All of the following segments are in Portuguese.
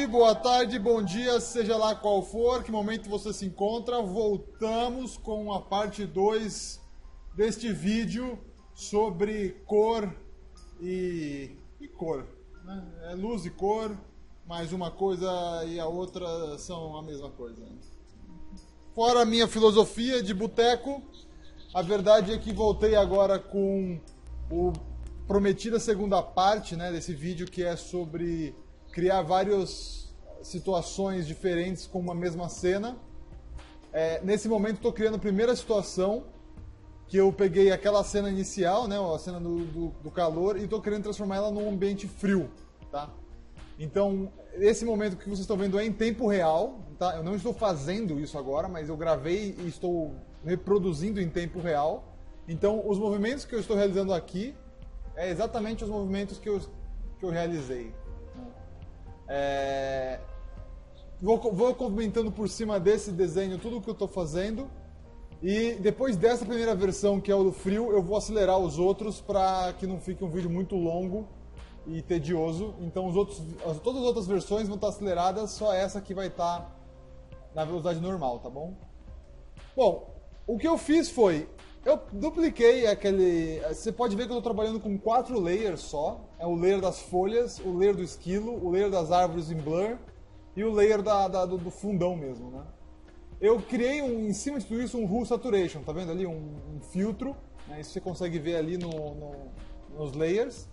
noite, boa tarde, bom dia, seja lá qual for, que momento você se encontra. Voltamos com a parte 2 deste vídeo sobre cor e cor, né? É luz e cor, mas uma coisa e a outra são a mesma coisa. Fora a minha filosofia de boteco, a verdade é que voltei agora com o prometida segunda parte, né, desse vídeo, que é sobre criar várias situações diferentes com uma mesma cena. Nesse momento estou criando a primeira situação, que eu peguei aquela cena inicial, né, a cena do calor, e estou querendo transformar ela num ambiente frio, tá? Então, esse momento que vocês estão vendo é em tempo real, tá? Eu não estou fazendo isso agora, mas eu gravei e estou reproduzindo em tempo real. Então, os movimentos que eu estou realizando aqui é exatamente os movimentos que eu realizei. Vou comentando por cima desse desenho tudo o que eu estou fazendo. E depois dessa primeira versão, que é o do frio, eu vou acelerar os outros para que não fique um vídeo muito longo e tedioso. Então todas as outras versões vão estar aceleradas, só essa que vai estar na velocidade normal, tá bom? Bom, o que eu fiz foi, eu dupliquei aquele... Você pode ver que eu estou trabalhando com 4 layers só. É o layer das folhas, o layer do esquilo, o layer das árvores em blur e o layer do fundão mesmo, né? Eu criei em cima de tudo isso um Hue Saturation, tá vendo ali? Um filtro, né? Isso você consegue ver ali nos layers.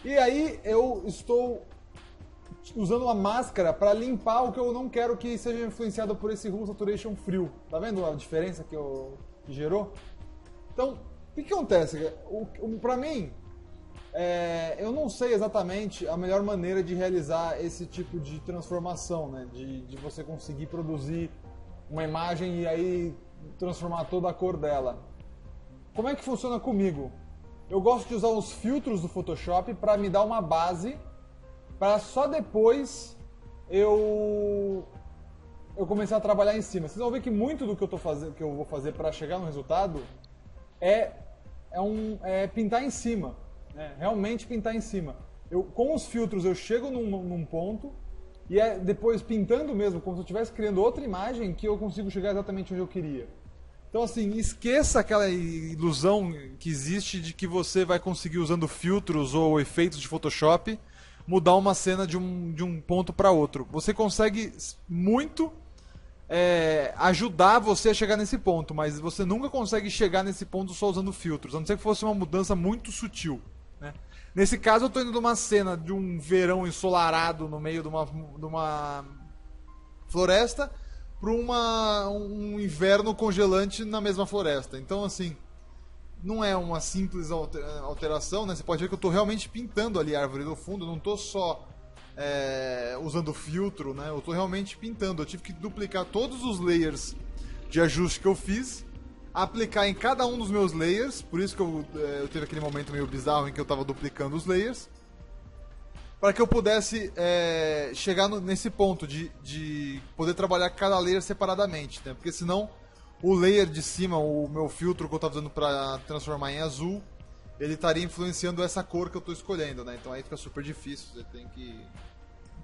E aí eu estou usando uma máscara para limpar o que eu não quero que seja influenciado por esse Hue Saturation frio. Tá vendo a diferença que gerou? Então, o que acontece? Para mim, eu não sei exatamente a melhor maneira de realizar esse tipo de transformação, né? De você conseguir produzir uma imagem e aí transformar toda a cor dela. Como é que funciona comigo? Eu gosto de usar os filtros do Photoshop para me dar uma base, para só depois eu começar a trabalhar em cima. Vocês vão ver que muito do que eu vou fazer para chegar no resultado é pintar em cima, né? Realmente pintar em cima. Com os filtros eu chego num ponto e é depois pintando mesmo, como se eu estivesse criando outra imagem, que eu consigo chegar exatamente onde eu queria. Então, assim, esqueça aquela ilusão que existe de que você vai conseguir, usando filtros ou efeitos de Photoshop, mudar uma cena de um ponto para outro. Você consegue muito ajudar você a chegar nesse ponto, mas você nunca consegue chegar nesse ponto só usando filtros, a não ser que fosse uma mudança muito sutil, né? Nesse caso, eu estou indo de uma cena de um verão ensolarado no meio de uma floresta para um inverno congelante na mesma floresta. Então, assim, não é uma simples alteração, né? Você pode ver que eu estou realmente pintando ali a árvore do fundo, eu não estou só usando filtro, né? Eu estou realmente pintando. Eu tive que duplicar todos os layers de ajuste que eu fiz, aplicar em cada um dos meus layers, por isso que eu teve aquele momento meio bizarro em que eu estava duplicando os layers, para que eu pudesse chegar nesse ponto de poder trabalhar cada layer separadamente, né? Porque senão o layer de cima, o meu filtro que eu estava usando para transformar em azul, ele estaria influenciando essa cor que eu estou escolhendo, né? Então aí fica super difícil, você tem que...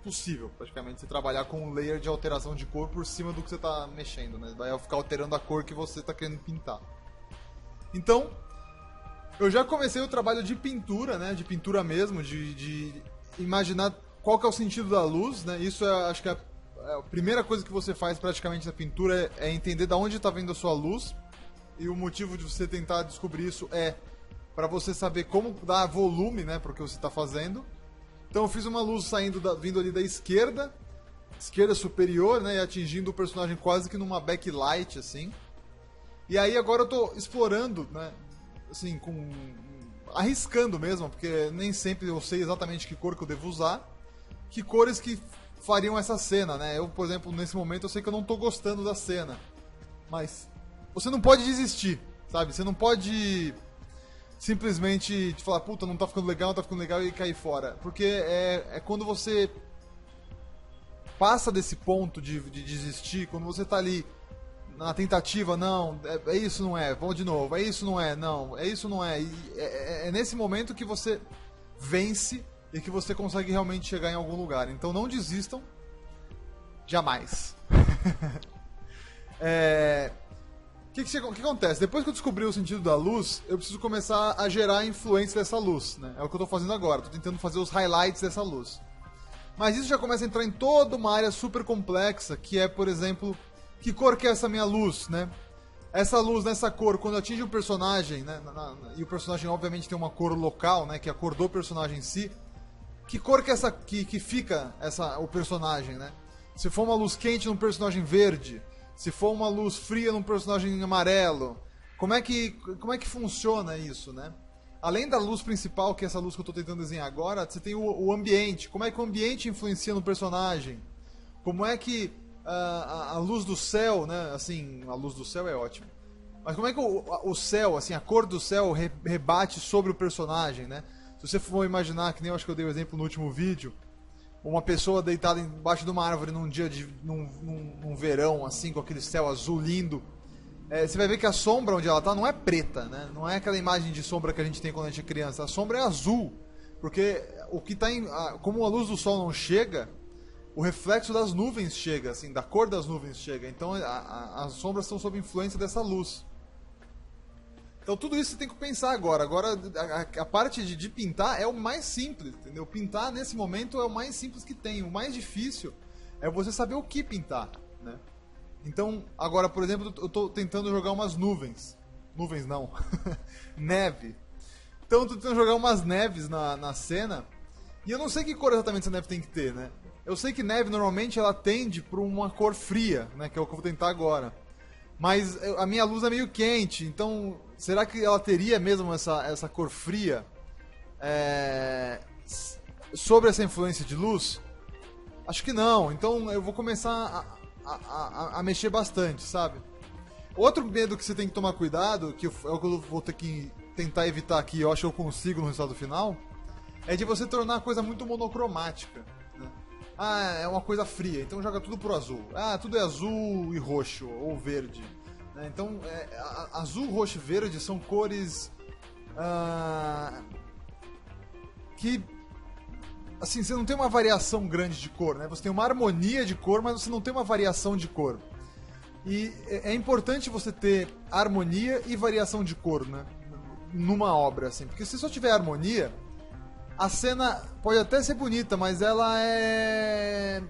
Impossível, praticamente, você trabalhar com um layer de alteração de cor por cima do que você está mexendo, né? Vai ficar alterando a cor que você está querendo pintar. Então, eu já comecei o trabalho de pintura, né? De pintura mesmo, de imaginar qual que é o sentido da luz, né? Isso acho que a primeira coisa que você faz praticamente na pintura é entender de onde está vindo a sua luz. E o motivo de você tentar descobrir isso é para você saber como dar volume, né, para o que você está fazendo. Então eu fiz uma luz vindo ali da esquerda superior, né, e atingindo o personagem quase que numa backlight, assim. E aí agora eu tô explorando, né, assim, arriscando mesmo, porque nem sempre eu sei exatamente que cor que eu devo usar, que cores que fariam essa cena, né. Eu, por exemplo, nesse momento eu sei que eu não tô gostando da cena, mas você não pode desistir, sabe? Você não pode simplesmente te falar, puta, não tá ficando legal e cair fora. Porque é quando você passa desse ponto de desistir, quando você tá ali na tentativa, não, é isso, não é, vamos de novo, é isso, não é, não, é isso, não é. E é nesse momento que você vence e que você consegue realmente chegar em algum lugar. Então não desistam, jamais. O que acontece? Depois que eu descobri o sentido da luz, eu preciso começar a gerar a influência dessa luz, né? É o que eu estou fazendo agora, estou tentando fazer os highlights dessa luz. Mas isso já começa a entrar em toda uma área super complexa, que é, por exemplo, que cor que é essa minha luz, né? Essa luz nessa cor, quando atinge o personagem, né? E o personagem obviamente tem uma cor local, né? Que é a cor do personagem em si. Que cor que é essa que fica o personagem, né? Se for uma luz quente num personagem verde, se for uma luz fria num personagem amarelo, como é que funciona isso, né? Além da luz principal, que é essa luz que eu estou tentando desenhar agora, você tem o ambiente. Como é que o ambiente influencia no personagem? Como é que a luz do céu, né? Assim, a luz do céu é ótimo. Mas como é que o céu, assim, a cor do céu rebate sobre o personagem, né? Se você for imaginar, que nem eu acho que eu dei o exemplo no último vídeo, uma pessoa deitada embaixo de uma árvore num verão, assim, com aquele céu azul lindo, você vai ver que a sombra onde ela tá não é preta, né? Não é aquela imagem de sombra que a gente tem quando a gente é criança. A sombra é azul, porque o que tá como a luz do sol não chega, o reflexo das nuvens chega, assim, da cor das nuvens chega. Então as sombras estão sob influência dessa luz. Então tudo isso você tem que pensar agora. Agora a parte de pintar é o mais simples, entendeu? Pintar nesse momento é o mais simples que tem. O mais difícil é você saber o que pintar, né? Então, agora, por exemplo, eu estou tentando jogar umas nuvens. Nuvens não. Neve. Então eu tô tentando jogar umas neves na cena. E eu não sei que cor exatamente essa neve tem que ter, né? Eu sei que neve normalmente ela tende para uma cor fria, né? Que é o que eu vou tentar agora. Mas a minha luz é meio quente, então será que ela teria mesmo essa cor fria sobre essa influência de luz? Acho que não, então eu vou começar a mexer bastante, sabe? Outro medo que você tem que tomar cuidado, que é o que eu vou ter que tentar evitar aqui, eu acho que eu consigo no resultado final, é de você tornar a coisa muito monocromática, né? Ah, é uma coisa fria, então joga tudo pro azul. Ah, tudo é azul e roxo, ou verde, né? Então, azul, roxo e verde são cores que, assim, você não tem uma variação grande de cor, né? Você tem uma harmonia de cor, mas você não tem uma variação de cor. E é importante você ter harmonia e variação de cor, né? Numa obra, assim. Porque se só tiver harmonia, a cena pode até ser bonita, mas ela é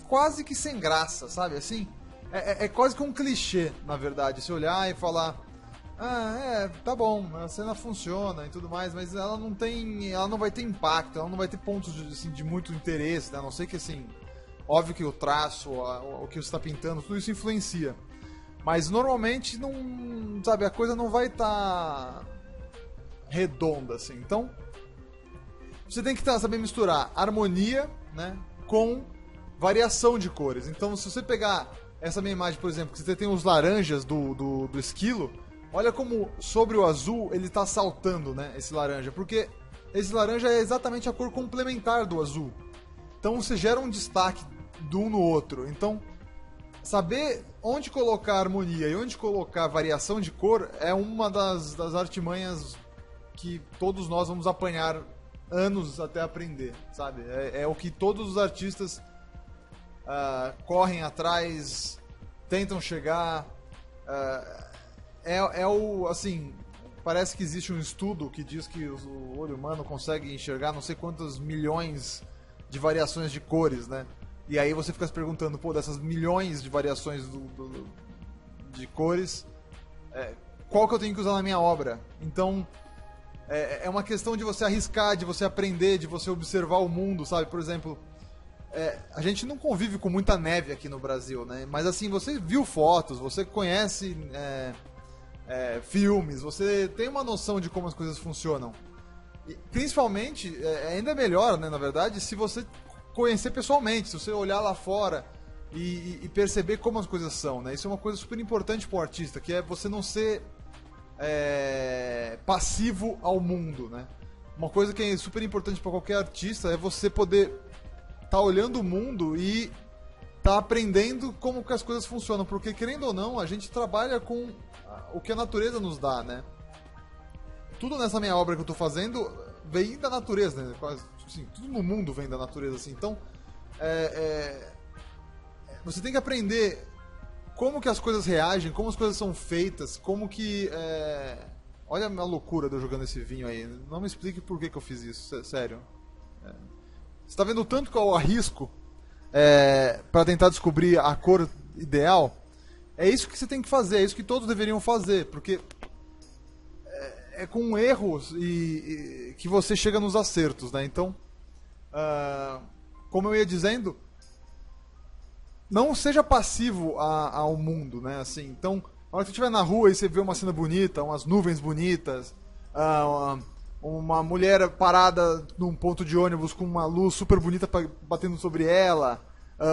quase que sem graça, sabe? Assim, é quase que um clichê, na verdade. Se olhar e falar, tá bom, a cena funciona e tudo mais, mas ela não vai ter impacto, ela não vai ter pontos de muito interesse, né? A não ser que, assim, óbvio que o traço, o que você está pintando, tudo isso influencia. Mas normalmente não, sabe, a coisa não vai estar redonda, assim. Então, você tem que saber misturar harmonia, né, com variação de cores. Então, se você pegar essa minha imagem, por exemplo, que você tem os laranjas do esquilo, olha como sobre o azul ele está saltando, né, esse laranja, porque esse laranja é exatamente a cor complementar do azul. Então, você gera um destaque de um no outro. Então, saber onde colocar harmonia e onde colocar variação de cor é uma das artimanhas que todos nós vamos apanhar anos até aprender, sabe? É o que todos os artistas correm atrás, tentam chegar. Assim, parece que existe um estudo que diz que o olho humano consegue enxergar não sei quantas milhões de variações de cores, né? E aí você fica se perguntando, pô, dessas milhões de variações de cores, qual que eu tenho que usar na minha obra? Então, é uma questão de você arriscar, de você aprender, de você observar o mundo, sabe? Por exemplo, a gente não convive com muita neve aqui no Brasil, né? Mas assim, você viu fotos, você conhece filmes, você tem uma noção de como as coisas funcionam. E, principalmente, ainda melhor, né, na verdade, se você conhecer pessoalmente, se você olhar lá fora e perceber como as coisas são, né? Isso é uma coisa super importante para o artista, que é você não ser passivo ao mundo, né? Uma coisa que é super importante para qualquer artista é você poder estar olhando o mundo e tá aprendendo como que as coisas funcionam, porque querendo ou não, a gente trabalha com o que a natureza nos dá, né? Tudo nessa minha obra que eu tô fazendo vem da natureza, né? Quase, assim, tudo no mundo vem da natureza, assim. Então, você tem que aprender como que as coisas reagem, como as coisas são feitas, como que... Olha a loucura de eu jogando esse vinho aí. Não me explique por que eu fiz isso, sério. Você tá vendo o tanto que eu arrisco para tentar descobrir a cor ideal? É isso que você tem que fazer, é isso que todos deveriam fazer, porque é com erros que você chega nos acertos, né? Então, como eu ia dizendo, não seja passivo ao mundo, né? Assim, então, na hora que você estiver na rua e você vê uma cena bonita, umas nuvens bonitas, uma mulher parada num ponto de ônibus com uma luz super bonita batendo sobre ela,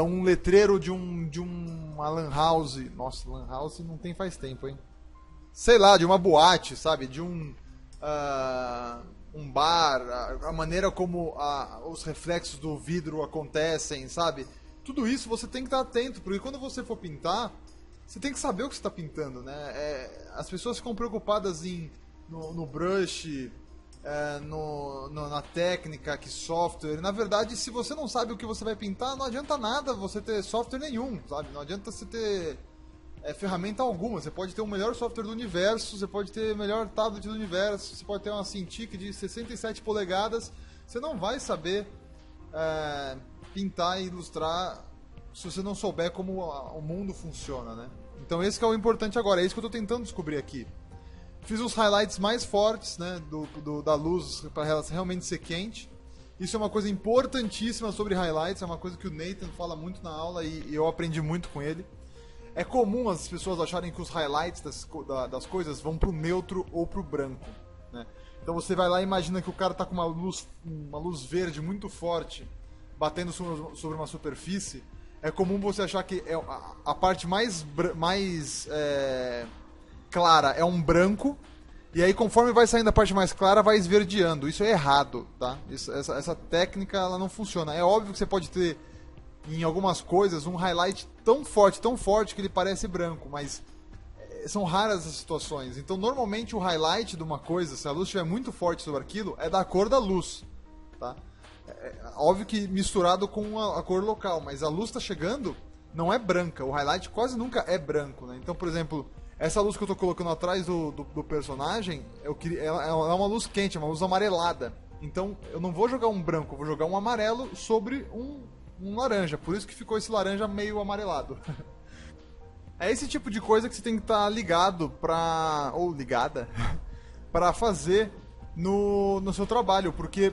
um letreiro de uma lan house. Nossa, lan house não tem faz tempo, hein? Sei lá, de uma boate, sabe? De um bar, a maneira como os reflexos do vidro acontecem, sabe? Tudo isso você tem que estar atento, porque quando você for pintar, você tem que saber o que você está pintando, né? As pessoas ficam preocupadas no brush, na técnica, que software. Na verdade, se você não sabe o que você vai pintar, não adianta nada você ter software nenhum, sabe? Não adianta você ter ferramenta alguma. Você pode ter o melhor software do universo, você pode ter o melhor tablet do universo, você pode ter uma Cintiq de 67 polegadas, você não vai saber pintar e ilustrar se você não souber como o mundo funciona, né? Então esse que é o importante agora, é isso que eu estou tentando descobrir aqui. Fiz os highlights mais fortes, né, da luz para ela realmente ser quente. Isso é uma coisa importantíssima sobre highlights, é uma coisa que o Nathan fala muito na aula e eu aprendi muito com ele. É comum as pessoas acharem que os highlights das coisas vão pro neutro ou pro branco, né? Então você vai lá e imagina que o cara tá com uma luz verde muito forte batendo sobre uma superfície. É comum você achar que a parte mais clara é um branco, e aí conforme vai saindo a parte mais clara vai esverdeando. Isso é errado, tá? Essa técnica ela não funciona. É óbvio que você pode ter em algumas coisas um highlight tão forte que ele parece branco, mas são raras as situações. Então normalmente o highlight de uma coisa, se a luz estiver muito forte sobre aquilo, é da cor da luz, tá? Óbvio que misturado com a cor local, mas a luz está chegando, não é branca. O highlight quase nunca é branco, né? Então, por exemplo, essa luz que eu estou colocando atrás do personagem, ela é uma luz quente, é uma luz amarelada. Então, eu não vou jogar um branco, eu vou jogar um amarelo sobre um laranja. Por isso que ficou esse laranja meio amarelado. É esse tipo de coisa que você tem que estar ligado ou ligada para fazer no seu trabalho, porque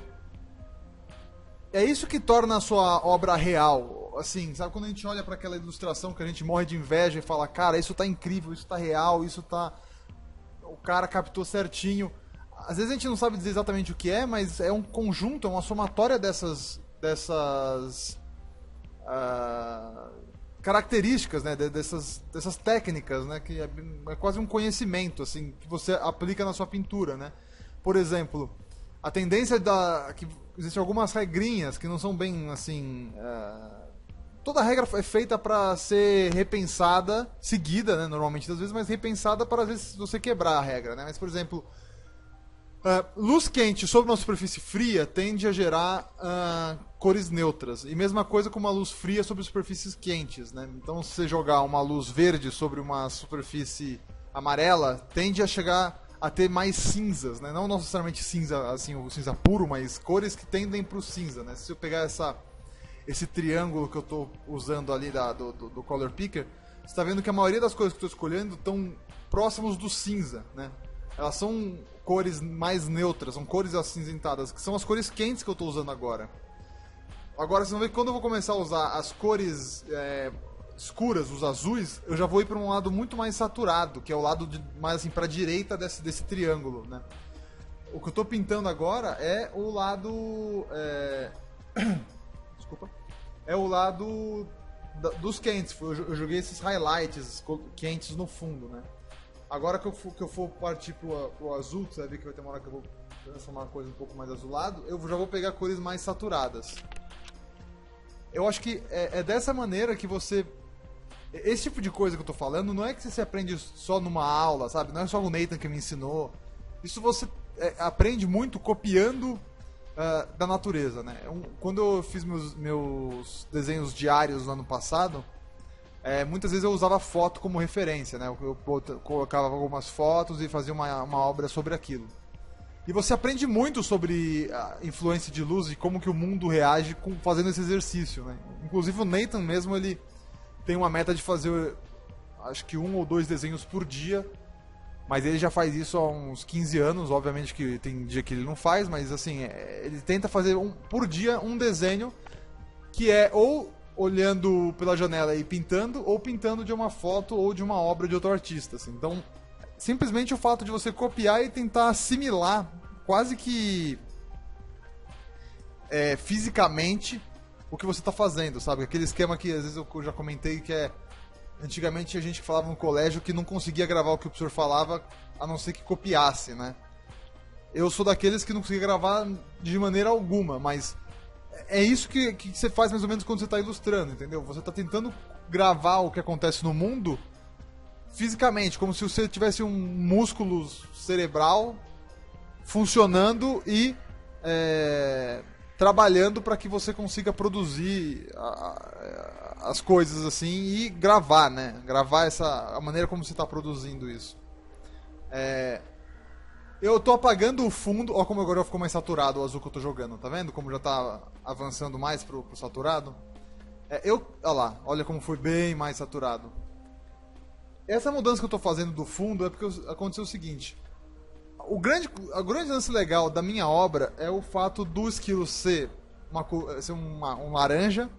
é isso que torna a sua obra real. Assim, sabe quando a gente olha para aquela ilustração que a gente morre de inveja e fala, cara, isso tá incrível, isso tá real, isso tá... O cara captou certinho. Às vezes a gente não sabe dizer exatamente o que é, mas é um conjunto, é uma somatória dessas características, né? Dessas técnicas, né? Que é quase um conhecimento, assim, que você aplica na sua pintura, né? Por exemplo, a tendência que existem algumas regrinhas que não são bem assim. Toda regra é feita para ser repensada, seguida, né, normalmente às vezes, mas repensada para às vezes você quebrar a regra, né? Mas por exemplo, luz quente sobre uma superfície fria tende a gerar cores neutras. E mesma coisa com uma luz fria sobre superfícies quentes, né? Então se você jogar uma luz verde sobre uma superfície amarela, tende a chegar a ter mais cinzas, né? Não necessariamente cinza, assim, o cinza puro, mas cores que tendem para o cinza, né? Se eu pegar esse triângulo que eu estou usando ali do Color Picker, você está vendo que a maioria das cores que eu estou escolhendo estão próximos do cinza, né? Elas são cores mais neutras, são cores acinzentadas, que são as cores quentes que eu estou usando agora. Agora, vocês vão ver que quando eu vou começar a usar as cores escuras, os azuis, eu já vou ir para um lado muito mais saturado, que é o lado mais assim para a direita desse triângulo, né? O que eu estou pintando agora é o lado desculpa, é o lado dos quentes. Eu joguei esses highlights quentes no fundo, né? Agora que eu for partir pro azul, você vai ver que vai ter uma hora que eu vou transformar a coisa um pouco mais azulado, eu já vou pegar cores mais saturadas. Eu acho que é dessa maneira que você... Esse tipo de coisa que eu tô falando não é que você aprende só numa aula, sabe? Não é só o Nathan que me ensinou. Isso você aprende muito copiando da natureza, né? Quando eu fiz meus desenhos diários no ano passado, muitas vezes eu usava foto como referência, né? Eu colocava algumas fotos e fazia uma obra sobre aquilo. E você aprende muito sobre a influência de luz e como que o mundo reage fazendo esse exercício, né? Inclusive o Nathan mesmo, ele tem uma meta de fazer, acho que 1 ou 2 desenhos por dia, mas ele já faz isso há uns 15 anos, obviamente que tem dia que ele não faz, mas assim, ele tenta fazer por dia um desenho que é ou olhando pela janela e pintando, ou pintando de uma foto ou de uma obra de outro artista, assim. Então, simplesmente o fato de você copiar e tentar assimilar quase que fisicamente o que você está fazendo, sabe? Aquele esquema que às vezes eu já comentei que antigamente tinha gente que falava no colégio que não conseguia gravar o que o professor falava a não ser que copiasse, né? Eu sou daqueles que não conseguia gravar de maneira alguma, mas é isso que você faz mais ou menos quando você está ilustrando, entendeu? Você está tentando gravar o que acontece no mundo fisicamente, como se você tivesse um músculo cerebral funcionando e trabalhando para que você consiga produzir as coisas assim e gravar, né? Gravar a maneira como você está produzindo isso. Eu tô apagando o fundo, ó como agora ficou mais saturado o azul que eu tô jogando, tá vendo? Como já tá avançando mais pro saturado. Olha como foi bem mais saturado. Essa mudança que eu tô fazendo do fundo é porque aconteceu o seguinte. O grande lance legal da minha obra é o fato do esquilo ser um laranja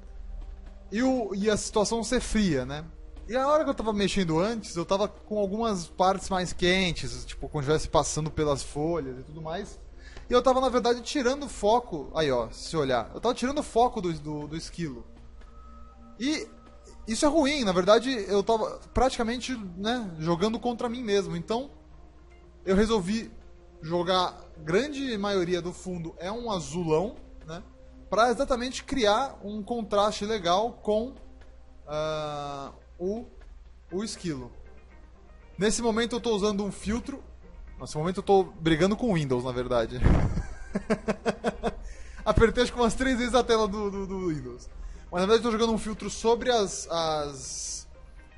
e a situação ser fria, né? E a hora que eu tava mexendo antes, eu tava com algumas partes mais quentes, tipo, como se estivesse passando pelas folhas e tudo mais. E eu tava, na verdade, tirando o foco. Aí, ó, se olhar. Eu tava tirando o foco do esquilo. E isso é ruim, na verdade, eu tava praticamente, né, jogando contra mim mesmo. Então, eu resolvi jogar, grande maioria do fundo é um azulão, né, pra exatamente criar um contraste legal com o esquilo. Nesse momento eu estou usando um filtro. Nesse momento eu estou brigando com o Windows, na verdade. Apertei acho que umas 3 vezes a tela do Windows. Mas na verdade eu estou jogando um filtro sobre as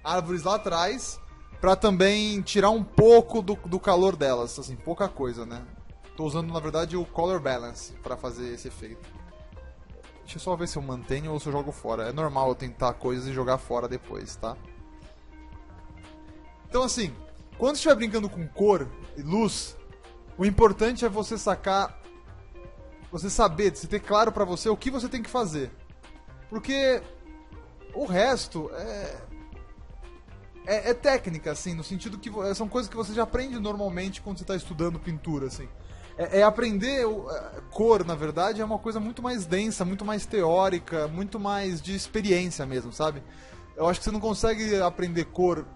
árvores lá atrás, para também tirar um pouco do calor delas, assim, pouca coisa, né? Estou usando na verdade o Color Balance para fazer esse efeito. Deixa eu só ver se eu mantenho ou se eu jogo fora. É normal eu tentar coisas e jogar fora depois, tá? Então assim, quando estiver brincando com cor e luz, o importante é você sacar, você saber, você ter claro pra você o que você tem que fazer. Porque o resto é técnica, assim, no sentido que são coisas que você já aprende normalmente quando você está estudando pintura, assim. Aprender cor, na verdade, é uma coisa muito mais densa, muito mais teórica, muito mais de experiência mesmo, sabe? Eu acho que você não consegue aprender cor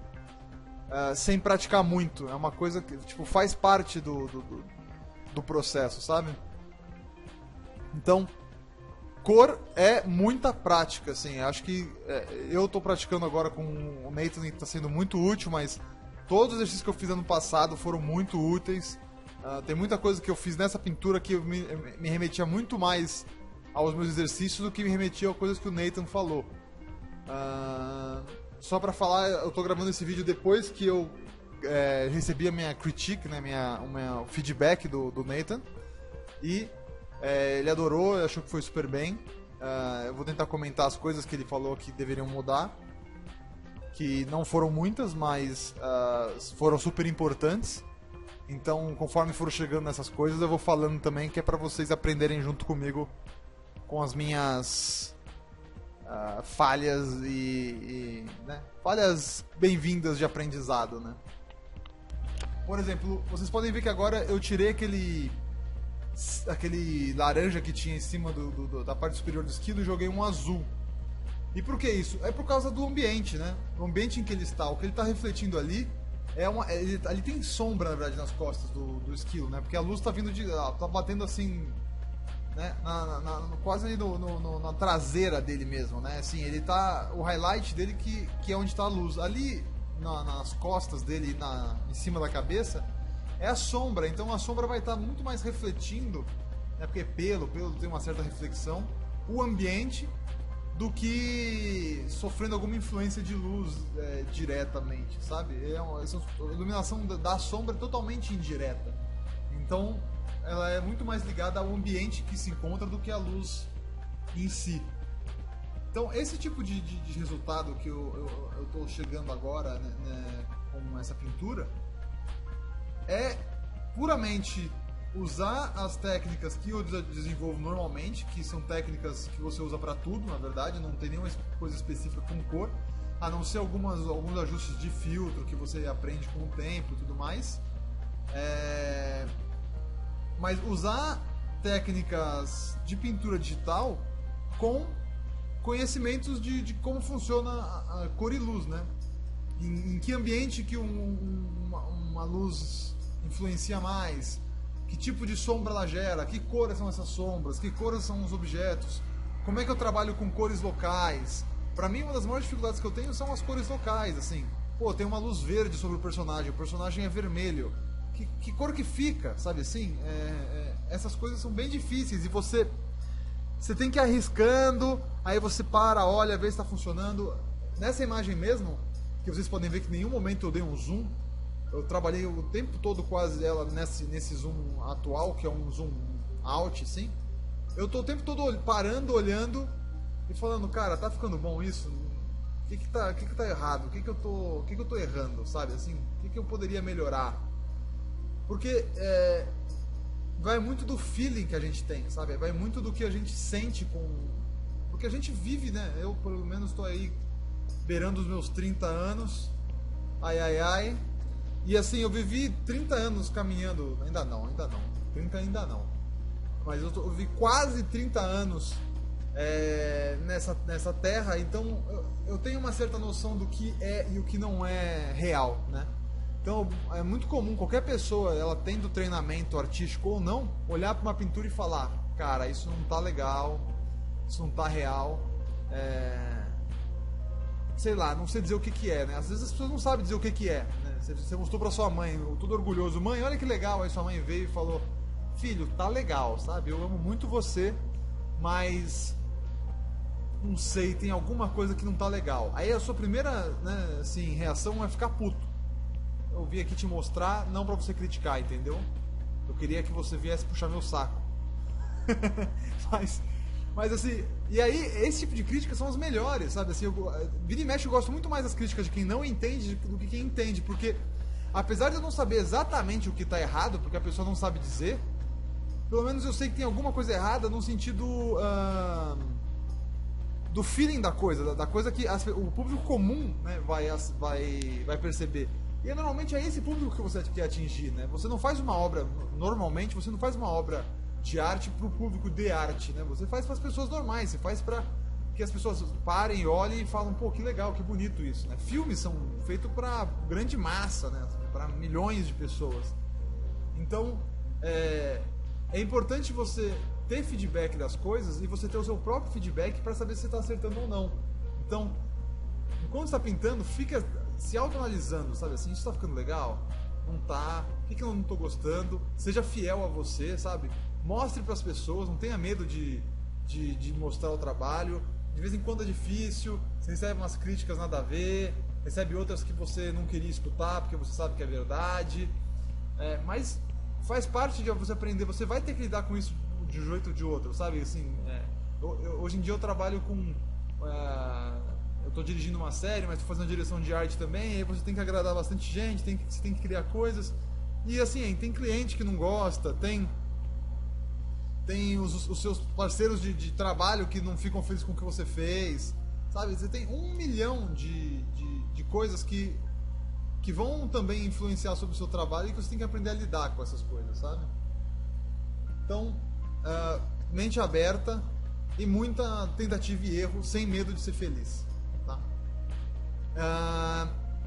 sem praticar muito. É uma coisa que tipo, faz parte do processo, sabe? Então, cor é muita prática, assim. Acho que eu estou praticando agora com o Nathan, que está sendo muito útil, mas todos os exercícios que eu fiz ano passado foram muito úteis. Tem muita coisa que eu fiz nessa pintura que me remetia muito mais aos meus exercícios do que me remetia a coisas que o Nathan falou. Só pra falar, eu tô gravando esse vídeo depois que eu recebi a minha critique, né, o meu feedback do Nathan. E ele adorou, achou que foi super bem. Eu vou tentar comentar as coisas que ele falou que deveriam mudar. Que não foram muitas, mas foram super importantes. Então, conforme for chegando nessas coisas, eu vou falando também, que é pra vocês aprenderem junto comigo com as minhas falhas né? Falhas bem-vindas de aprendizado, né? Por exemplo, vocês podem ver que agora eu tirei aquele laranja que tinha em cima da parte superior do esquilo e joguei um azul. E por que isso? É por causa do ambiente, né? O ambiente em que ele está, o que ele está refletindo ali ali tem sombra, na verdade, nas costas do esquilo, né? Porque a luz está vindo tá batendo assim, né? Quase ali na traseira dele mesmo, né? Assim, ele tá, o highlight dele que é onde está a luz. Ali nas costas dele, em cima da cabeça, é a sombra. Então a sombra vai estar muito mais refletindo, né, porque pelo tem uma certa reflexão, o ambiente, do que sofrendo alguma influência de luz diretamente, sabe? A iluminação da sombra é totalmente indireta. Então ela é muito mais ligada ao ambiente que se encontra do que a luz em si. Então esse tipo de resultado que eu estou chegando agora, né, com essa pintura é puramente usar as técnicas que eu desenvolvo normalmente, que são técnicas que você usa para tudo, na verdade, não tem nenhuma coisa específica com cor, a não ser alguns ajustes de filtro que você aprende com o tempo e tudo mais. Mas usar técnicas de pintura digital com conhecimentos de como funciona a cor e luz, né? Em que ambiente que uma luz influencia mais, que tipo de sombra ela gera, que cores são essas sombras, que cores são os objetos, como é que eu trabalho com cores locais. Pra mim, uma das maiores dificuldades que eu tenho são as cores locais, assim. Pô, tem uma luz verde sobre o personagem é vermelho. Que cor que fica, sabe assim? Essas coisas são bem difíceis e você tem que ir arriscando, aí você para, olha, vê se está funcionando. Nessa imagem mesmo, que vocês podem ver que em nenhum momento eu dei um zoom, eu trabalhei o tempo todo quase ela nesse zoom atual, que é um zoom out, assim. Eu tô o tempo todo parando, olhando e falando, cara, tá ficando bom isso? O que tá errado? O que eu tô errando, sabe? Assim, o que eu poderia melhorar? Porque vai muito do feeling que a gente tem, sabe? Vai muito do que a gente sente porque a gente vive, né? Eu, pelo menos, tô aí beirando os meus 30 anos. Ai. E assim, eu vivi 30 anos caminhando, ainda não, 30 ainda não, mas eu vivi quase 30 anos nessa terra, então eu tenho uma certa noção do que é e o que não é real, né? Então é muito comum qualquer pessoa, ela tendo treinamento artístico ou não, olhar para uma pintura e falar, cara, isso não tá legal, isso não tá real, sei lá, não sei dizer o que é, né? Às vezes as pessoas não sabem dizer o que é, né? Você mostrou pra sua mãe, todo orgulhoso, mãe, olha que legal, aí sua mãe veio e falou, filho, tá legal, sabe? Eu amo muito você, mas não sei, tem alguma coisa que não tá legal. Aí a sua primeira, né, assim, reação é ficar puto. Eu vim aqui te mostrar, não pra você criticar, entendeu? Eu queria que você viesse puxar meu saco. Mas assim, e aí esse tipo de críticas são as melhores, sabe? Assim, vira e mexe, eu gosto muito mais das críticas de quem não entende do que quem entende, porque apesar de eu não saber exatamente o que está errado, porque a pessoa não sabe dizer, pelo menos eu sei que tem alguma coisa errada no sentido do feeling da coisa que o público comum, né, vai perceber. E normalmente é esse público que você quer atingir, né? Você não faz uma obra, normalmente você não faz uma obra de arte para o público de arte, né? Você faz para as pessoas normais, você faz para que as pessoas parem, olhem e falem, pô, que legal, que bonito isso, né? Filmes são feitos para grande massa, né? Para milhões de pessoas. Então, é importante você ter feedback das coisas e você ter o seu próprio feedback para saber se você está acertando ou não. Então, enquanto está pintando, fica se autoanalisando, sabe assim, isso está ficando legal? Não tá? O que eu não estou gostando? Seja fiel a você, sabe? Mostre para as pessoas, não tenha medo de mostrar o trabalho. De vez em quando é difícil, você recebe umas críticas nada a ver, recebe outras que você não queria escutar porque você sabe que é verdade, mas faz parte de você aprender. Você vai ter que lidar com isso de um jeito ou de outro, sabe? Assim, hoje em dia eu trabalho com... eu estou dirigindo uma série, mas estou fazendo direção de arte também, e aí você tem que agradar bastante gente, você tem que criar coisas. E assim, tem cliente que não gosta, tem os seus parceiros de trabalho que não ficam felizes com o que você fez, sabe? Você tem 1 milhão de coisas que vão também influenciar sobre o seu trabalho e que você tem que aprender a lidar com essas coisas, sabe? Então, mente aberta e muita tentativa e erro, sem medo de ser feliz, tá?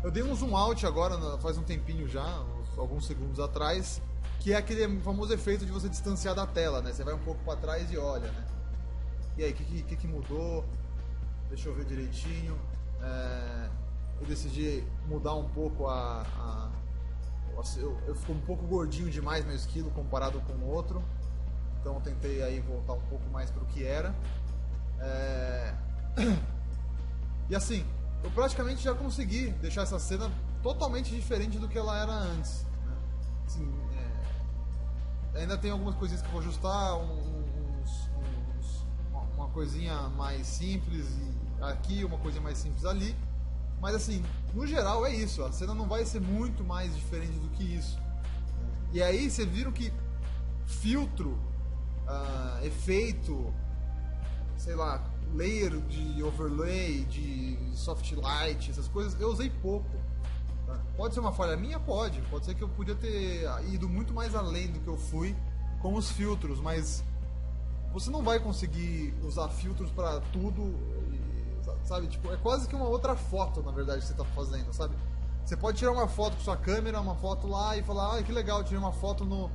Eu dei um zoom out agora, faz um tempinho já, alguns segundos atrás, que é aquele famoso efeito de você distanciar da tela, né? Você vai um pouco para trás e olha, né? E aí, o que mudou? Deixa eu ver direitinho. Eu decidi mudar um pouco eu fico um pouco gordinho demais meu esquilo comparado com o outro. Então eu tentei aí voltar um pouco mais para o que era. E assim, eu praticamente já consegui deixar essa cena totalmente diferente do que ela era antes, né? Assim, ainda tem algumas coisinhas que eu vou ajustar, uma coisinha mais simples aqui, uma coisinha mais simples ali. Mas assim, no geral é isso, a cena não vai ser muito mais diferente do que isso. E aí vocês viram que filtro, efeito, sei lá, layer de overlay, de soft light, essas coisas, eu usei pouco. Tá? Pode ser uma falha minha? Pode ser que eu podia ter ido muito mais além do que eu fui com os filtros, mas você não vai conseguir usar filtros para tudo, sabe? Tipo, é quase que uma outra foto, na verdade, que você está fazendo, sabe? Você pode tirar uma foto com sua câmera, uma foto lá e falar, que legal, tirei uma foto no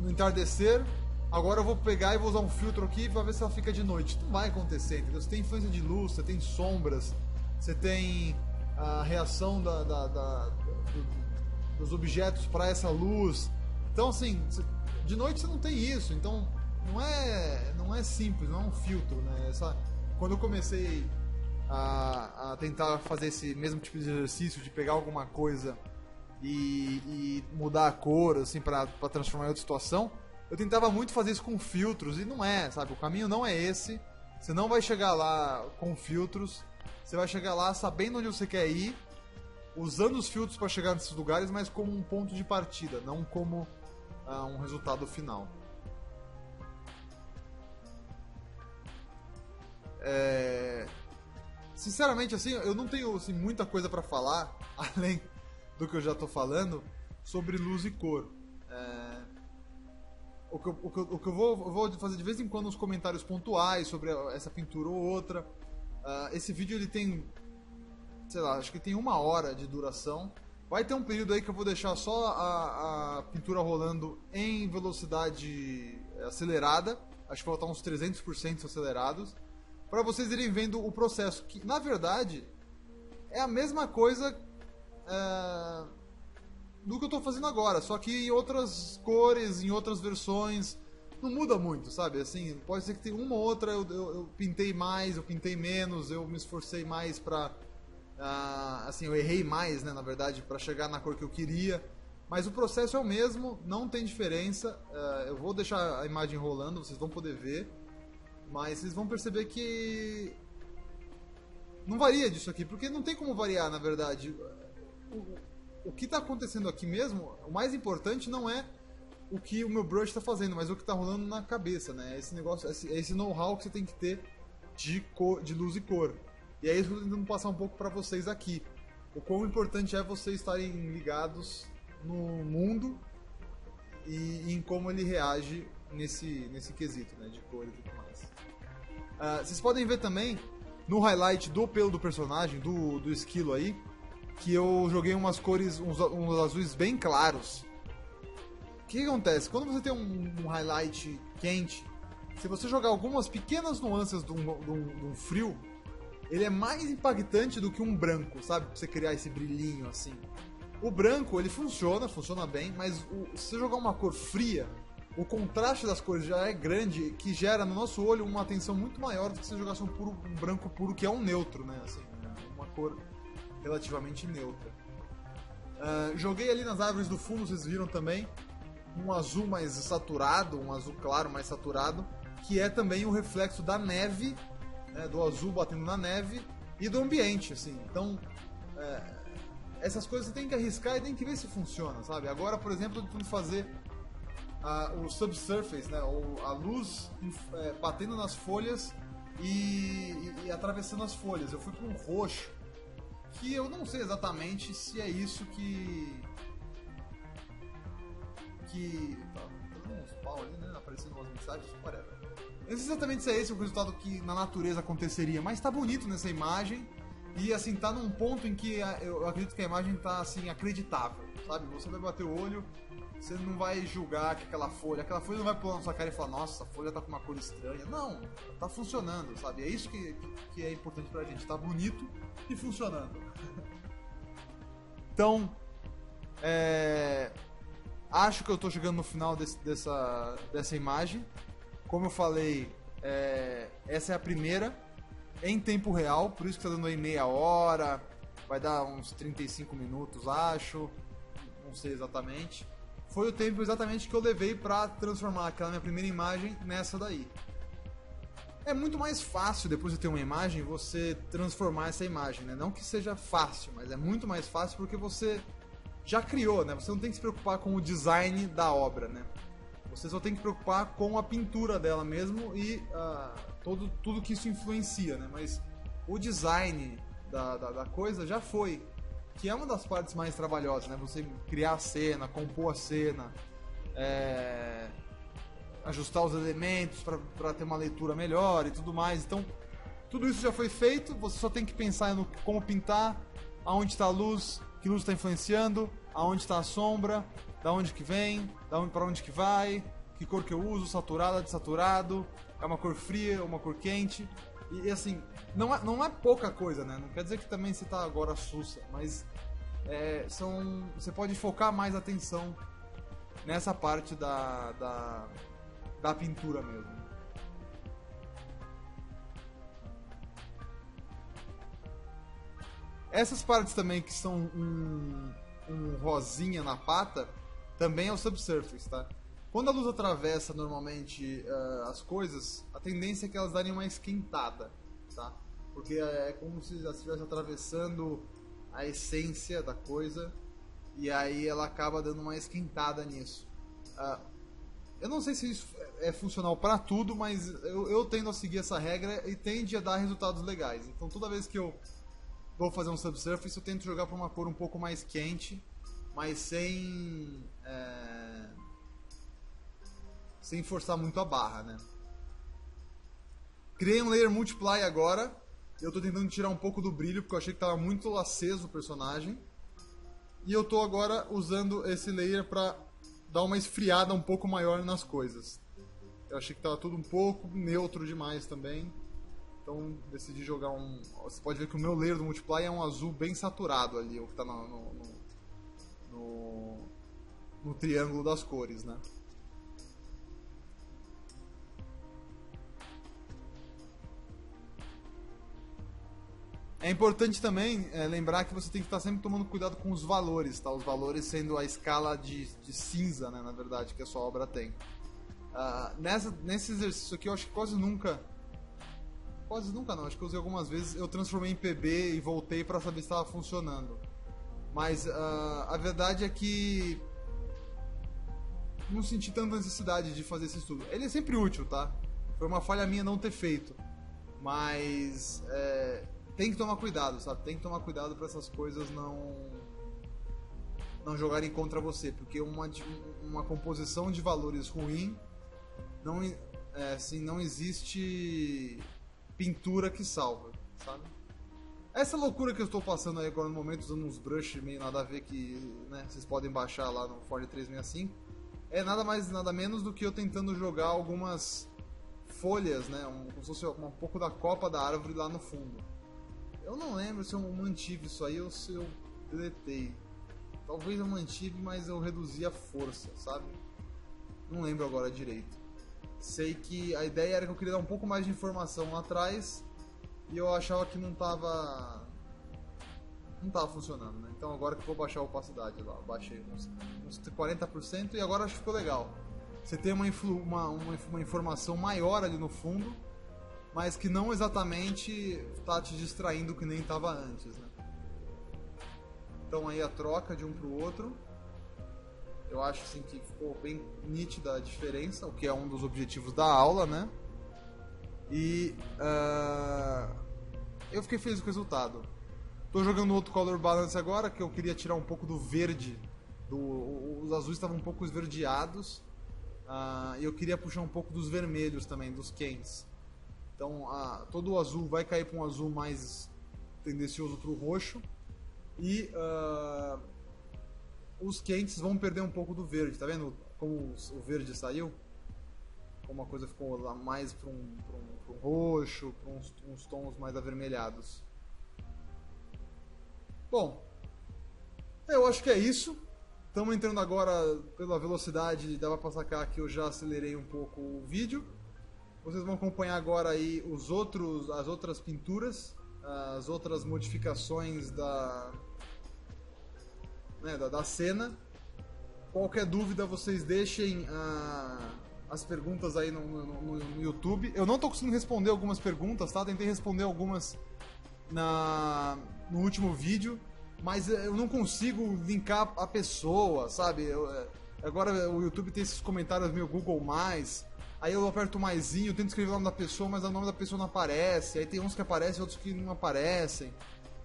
entardecer, agora eu vou pegar e vou usar um filtro aqui para ver se ela fica de noite. Não vai acontecer, entendeu? Você tem influência de luz, você tem sombras, você tem a reação dos objetos para essa luz. Então, assim, de noite você não tem isso, então não é simples, não é um filtro, né? Quando eu comecei a tentar fazer esse mesmo tipo de exercício de pegar alguma coisa e mudar a cor, assim, para transformar em outra situação, eu tentava muito fazer isso com filtros, e não é, sabe? O caminho não é esse. Você não vai chegar lá com filtros, você vai chegar lá sabendo onde você quer ir, usando os filtros para chegar nesses lugares, mas como um ponto de partida, não como um resultado final. Sinceramente, assim, eu não tenho assim, muita coisa para falar, além do que eu já estou falando, sobre luz e cor. O que eu vou fazer de vez em quando uns comentários pontuais sobre essa pintura ou outra. Esse vídeo ele tem, sei lá, acho que tem 1 hora de duração. Vai ter um período aí que eu vou deixar só a pintura rolando em velocidade acelerada. Acho que vai estar uns 300% acelerados, para vocês irem vendo o processo, que na verdade é a mesma coisa do que eu estou fazendo agora, só que em outras cores, em outras versões. Não muda muito, sabe? Assim, pode ser que tenha uma ou outra eu pintei mais, eu pintei menos, eu me esforcei mais para assim, eu errei mais, né, na verdade, para chegar na cor que eu queria. Mas o processo é o mesmo, não tem diferença. Eu vou deixar a imagem rolando, vocês vão poder ver. Mas vocês vão perceber que não varia disso aqui, porque não tem como variar, na verdade. O que está acontecendo aqui mesmo, o mais importante não é o que o meu brush está fazendo, mas o que está rolando na cabeça, né? Esse negócio, esse know-how que você tem que ter de luz e cor. E é isso que eu estou tentando passar um pouco para vocês aqui. O quão importante é vocês estarem ligados no mundo e em como ele reage nesse quesito, né, de cor e tudo mais. Vocês podem ver também no highlight do pelo do personagem, do esquilo aí, que eu joguei umas cores, uns azuis bem claros. O que acontece? Quando você tem um highlight quente, se você jogar algumas pequenas nuances de um frio, ele é mais impactante do que um branco, sabe? Pra você criar esse brilhinho assim. O branco, ele funciona bem, mas se você jogar uma cor fria, o contraste das cores já é grande, que gera no nosso olho uma atenção muito maior do que se você jogasse um branco puro, que é um neutro, né? Assim, uma cor relativamente neutra. Joguei ali nas árvores do fundo, vocês viram também, um azul mais saturado, um azul claro mais saturado, que é também o reflexo da neve, né, do azul batendo na neve e do ambiente, assim. Então, essas coisas você tem que arriscar e tem que ver se funciona, sabe? Agora, por exemplo, eu tô tentando fazer o subsurface, né, a luz batendo nas folhas e atravessando as folhas. Eu fui com um roxo, que eu não sei exatamente se é isso que tá dando uns pau ali, né, aparecendo umas mensagens, whatever. Eu não sei exatamente se é esse o resultado que na natureza aconteceria, mas tá bonito nessa imagem. E assim, tá num ponto em que eu acredito que a imagem tá assim, acreditável, sabe? Você vai bater o olho, você não vai julgar que aquela folha não vai pôr na sua cara e falar, nossa, essa folha tá com uma cor estranha. Não, tá funcionando, sabe? É isso que é importante pra gente, tá bonito e funcionando. Então, Acho que eu estou chegando no final dessa imagem. Como eu falei, essa é a primeira em tempo real, por isso que está dando aí meia hora, vai dar uns 35 minutos, acho, não sei exatamente. Foi o tempo exatamente que eu levei para transformar aquela minha primeira imagem nessa daí. É muito mais fácil, depois de ter uma imagem, você transformar essa imagem, né? Não que seja fácil, mas é muito mais fácil porque você já criou, né? Você não tem que se preocupar com o design da obra, né? Você só tem que se preocupar com a pintura dela mesmo e tudo que isso influencia, né? Mas o design da coisa já foi, que é uma das partes mais trabalhosas, né? Você criar a cena, compor a cena, ajustar os elementos para ter uma leitura melhor e tudo mais. Então, tudo isso já foi feito, você só tem que pensar no como pintar, aonde está a luz, que luz está influenciando, aonde está a sombra, da onde que vem, para onde que vai, que cor que eu uso, saturado, desaturado, é uma cor fria, uma cor quente. E assim, não é pouca coisa, né? Não quer dizer que também você está agora sussa, mas você pode focar mais atenção nessa parte da pintura mesmo. Essas partes também que são um rosinha na pata, também é o subsurface, tá? Quando a luz atravessa normalmente as coisas, a tendência é que elas darem uma esquentada, tá? Porque é como se ela estivesse atravessando a essência da coisa e aí ela acaba dando uma esquentada nisso. Eu não sei se isso é funcional para tudo, mas eu tendo a seguir essa regra e tende a dar resultados legais. Então toda vez que eu vou fazer um subsurface, eu tento jogar para uma cor um pouco mais quente, mas sem forçar muito a barra, né? Criei um layer multiply agora. Eu estou tentando tirar um pouco do brilho, porque eu achei que estava muito aceso o personagem. E eu estou agora usando esse layer para dar uma esfriada um pouco maior nas coisas. Eu achei que estava tudo um pouco neutro demais também. Então decidi jogar um... Você pode ver que o meu layer do multiply é um azul bem saturado ali, o que está no triângulo das cores, né? É importante também lembrar que você tem que estar sempre tomando cuidado com os valores, tá? Os valores sendo a escala de cinza, né, na verdade, que a sua obra tem. Nesse exercício aqui eu acho que quase nunca não, acho que eu usei algumas vezes, eu transformei em PB e voltei para saber se estava funcionando. Mas a verdade é que não senti tanta necessidade de fazer esse estudo. Ele é sempre útil, tá? Foi uma falha minha não ter feito. Mas tem que tomar cuidado, sabe? Tem que tomar cuidado para essas coisas não jogarem contra você, porque uma composição de valores ruim não existe pintura que salva, sabe? Essa loucura que eu estou passando aí agora no momento, usando uns brushes meio nada a ver que, né, vocês podem baixar lá no Forge 365, é nada mais nada menos do que eu tentando jogar algumas folhas, né, como se fosse um pouco da copa da árvore lá no fundo. Eu não lembro se eu mantive isso aí ou se eu deletei. Talvez eu mantive, mas eu reduzi a força, sabe? Não lembro agora direito. Sei que a ideia era que eu queria dar um pouco mais de informação lá atrás e eu achava que não tava funcionando, né? Então agora que eu vou baixar a opacidade lá, baixei uns 40% e agora acho que ficou legal. Você tem uma informação maior ali no fundo, mas que não exatamente está te distraindo que nem estava antes, né? Então aí a troca de um para o outro, eu acho assim que ficou bem nítida a diferença, o que é um dos objetivos da aula, né? E eu fiquei feliz com o resultado. Estou jogando outro Color Balance agora, que eu queria tirar um pouco do verde. Os azuis estavam um pouco esverdeados. E eu queria puxar um pouco dos vermelhos também, dos quentes. Então todo o azul vai cair para um azul mais tendencioso para o roxo. E os quentes vão perder um pouco do verde, tá vendo como o verde saiu? Como a coisa ficou lá mais para um roxo, para uns tons mais avermelhados. Bom, eu acho que é isso. Estamos entrando agora pela velocidade, dava para sacar que eu já acelerei um pouco o vídeo. Vocês vão acompanhar agora aí as outras pinturas, as outras modificações da cena. Qualquer dúvida, vocês deixem as perguntas aí no YouTube. Eu não estou conseguindo responder algumas perguntas, tá? Tentei responder algumas no último vídeo, mas eu não consigo linkar a pessoa, sabe? Agora o YouTube tem esses comentários meio Google+, aí eu aperto o maisinho, tento escrever o nome da pessoa, mas o nome da pessoa não aparece, aí tem uns que aparecem, outros que não aparecem.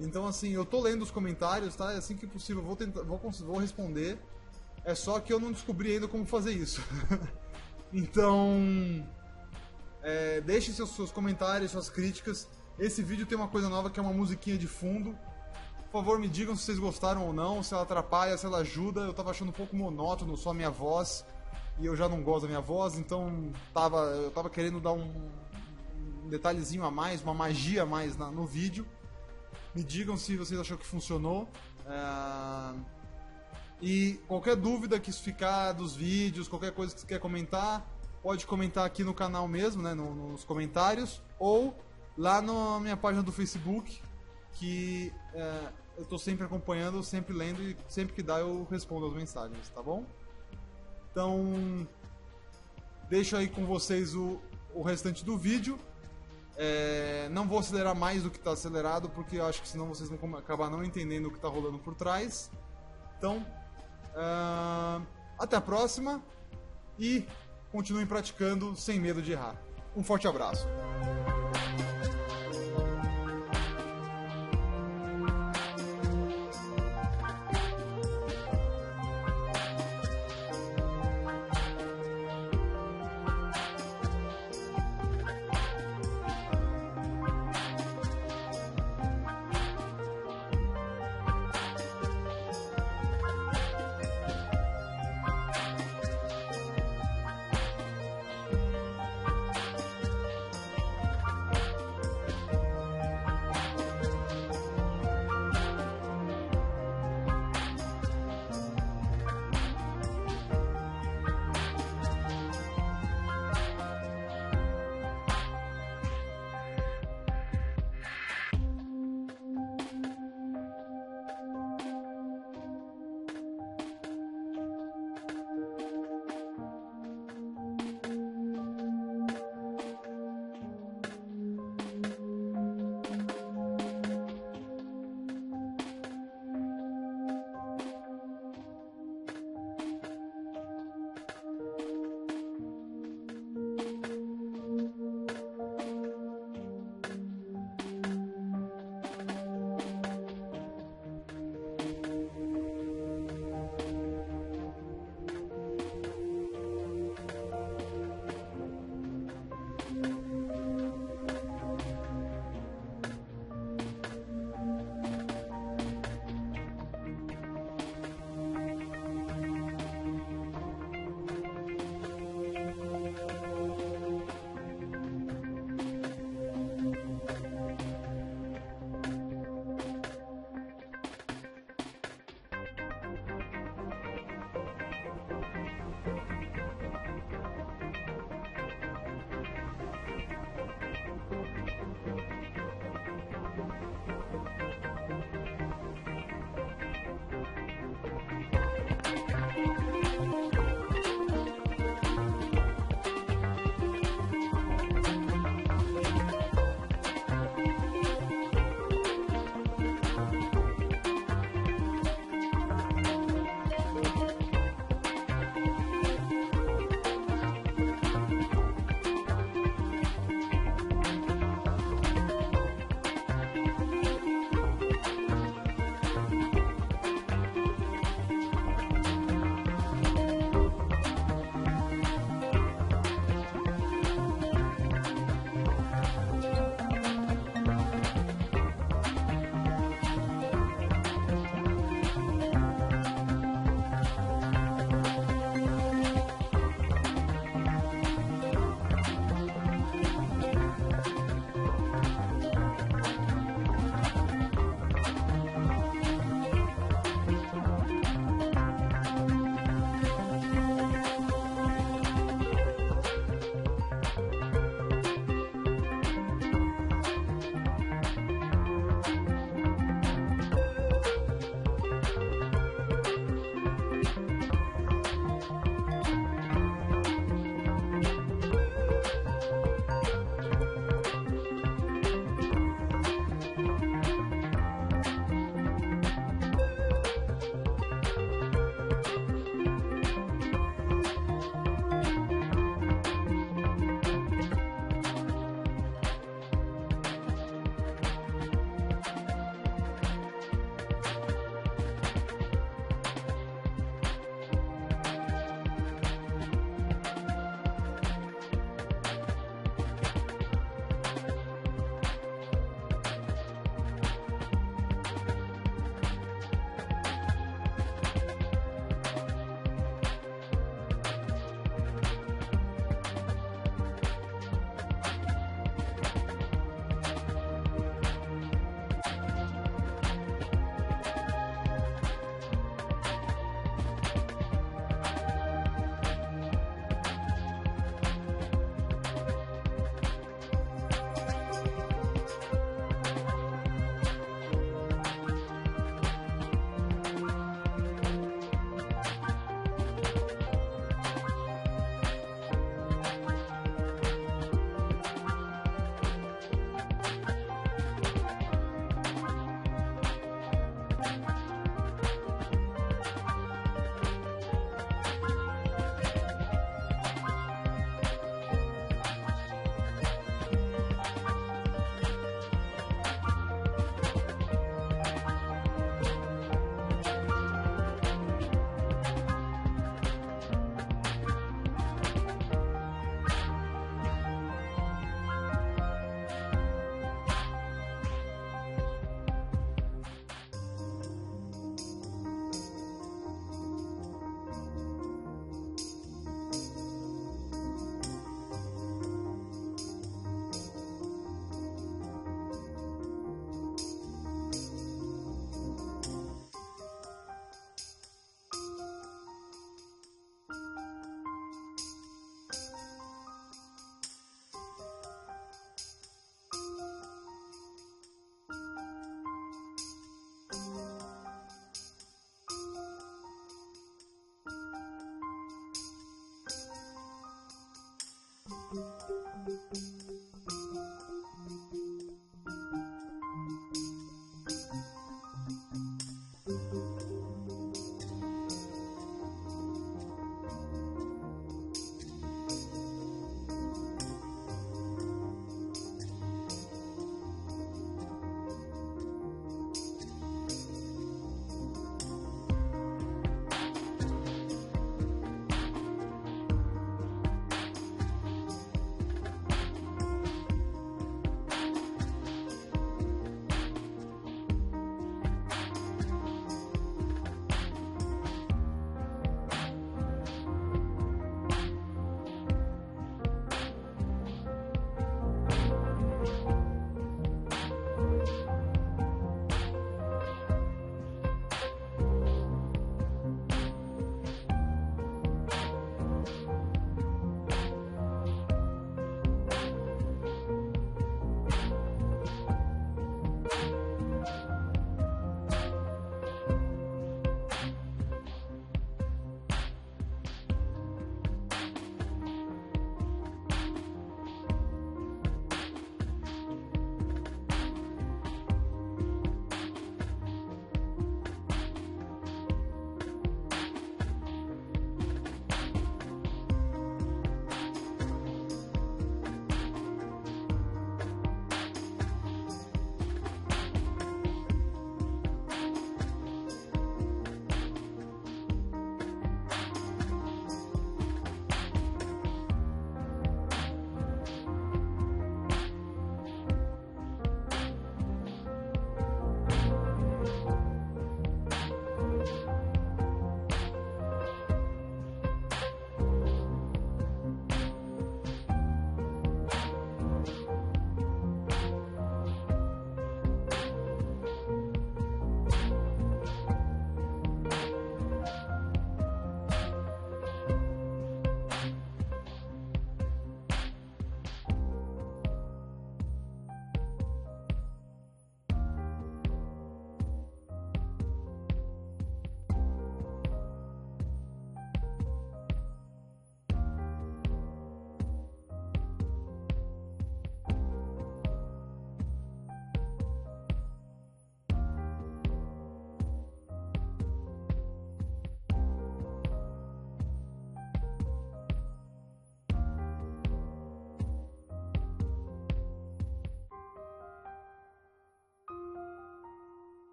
Então assim, eu tô lendo os comentários, tá? Assim que possível vou responder. É só que eu não descobri ainda como fazer isso. Então, deixem seus comentários, suas críticas. Esse vídeo tem uma coisa nova que é uma musiquinha de fundo. Por favor, me digam se vocês gostaram ou não, se ela atrapalha, se ela ajuda. Eu tava achando um pouco monótono só a minha voz, e eu já não gosto da minha voz, então eu tava querendo dar um detalhezinho a mais, uma magia a mais no vídeo. Me digam se vocês acharam que funcionou. E qualquer dúvida que isso ficar dos vídeos, qualquer coisa que você quer comentar, pode comentar aqui no canal mesmo, né, nos comentários, ou lá na minha página do Facebook, que eu estou sempre acompanhando, sempre lendo, e sempre que dá eu respondo as mensagens, tá bom? Então, deixo aí com vocês o restante do vídeo. Não vou acelerar mais do que está acelerado, porque eu acho que senão vocês vão acabar não entendendo o que está rolando por trás. Então, até a próxima e continuem praticando sem medo de errar. Um forte abraço.